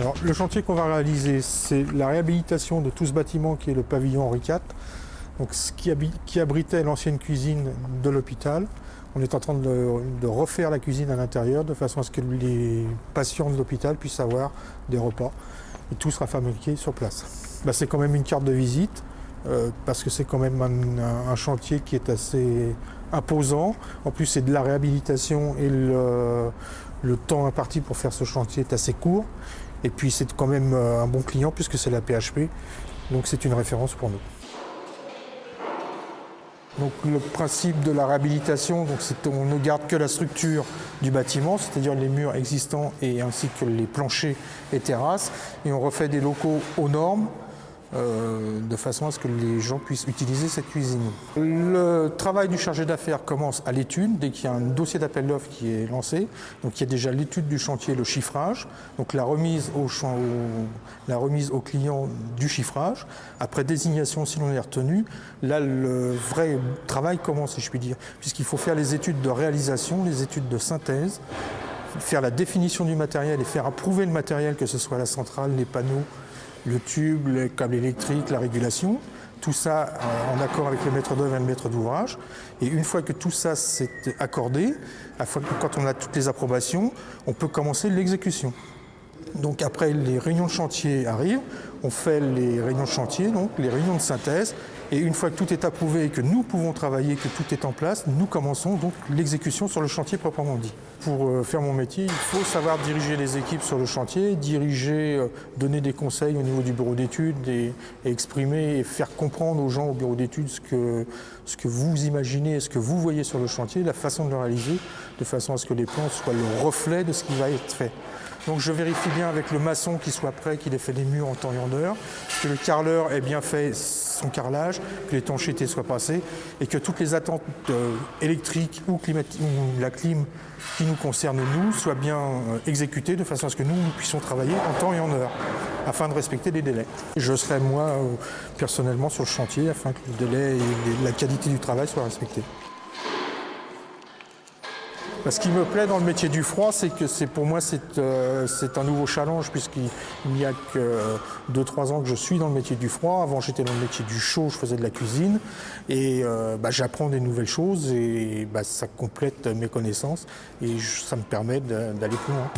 Alors, le chantier qu'on va réaliser, c'est la réhabilitation de tout ce bâtiment qui est le pavillon Henri IV, donc qui abritait l'ancienne cuisine de l'hôpital. On est en train de refaire la cuisine à l'intérieur de façon à ce que les patients de l'hôpital puissent avoir des repas. Et tout sera fabriqué sur place. C'est quand même une carte de visite parce que c'est quand même un chantier qui est assez imposant. En plus, c'est de la réhabilitation et le temps imparti pour faire ce chantier est assez court. Et puis, c'est quand même un bon client puisque c'est la PHP. Donc, c'est une référence pour nous. Donc le principe de la réhabilitation, on ne garde que la structure du bâtiment, c'est-à-dire les murs existants et ainsi que les planchers et terrasses, et on refait des locaux aux normes de façon à ce que les gens puissent utiliser cette cuisine. Le travail du chargé d'affaires commence à l'étude, dès qu'il y a un dossier d'appel d'offres qui est lancé. Donc il y a déjà l'étude du chantier, le chiffrage, donc la remise au client du chiffrage. Après désignation, si l'on est retenu, là le vrai travail commence, si je puis dire, puisqu'il faut faire les études de réalisation, les études de synthèse, faire la définition du matériel et faire approuver le matériel, que ce soit la centrale, les panneaux, le tube, les câbles électriques, la régulation, tout ça en accord avec le maître d'œuvre et le maître d'ouvrage. Et une fois que tout ça s'est accordé, quand on a toutes les approbations, on peut commencer l'exécution. Donc après, les réunions de chantier arrivent, on fait les réunions de chantier, donc les réunions de synthèse, et une fois que tout est approuvé et que nous pouvons travailler, que tout est en place, nous commençons donc l'exécution sur le chantier proprement dit. Pour faire mon métier, il faut savoir diriger les équipes sur le chantier, donner des conseils au niveau du bureau d'études et exprimer et faire comprendre aux gens au bureau d'études ce que vous imaginez, ce que vous voyez sur le chantier, la façon de le réaliser, de façon à ce que les plans soient le reflet de ce qui va être fait. Donc je vérifie bien avec le maçon qu'il soit prêt, qu'il ait fait les murs en temps et en heure, que le carreleur ait bien fait son carrelage, que l'étanchéité soit passée et que toutes les attentes électriques ou la clim qui nous concerne nous soient bien exécutées de façon à ce que nous puissions travailler en temps et en heure afin de respecter les délais. Je serai moi personnellement sur le chantier afin que le délai et la qualité du travail soient respectés. Ce qui me plaît dans le métier du froid, c'est que pour moi c'est un nouveau challenge puisqu'il n'y a que 2-3 ans que je suis dans le métier du froid. Avant j'étais dans le métier du chaud, je faisais de la cuisine et j'apprends des nouvelles choses et ça complète mes connaissances et ça me permet d'aller plus loin.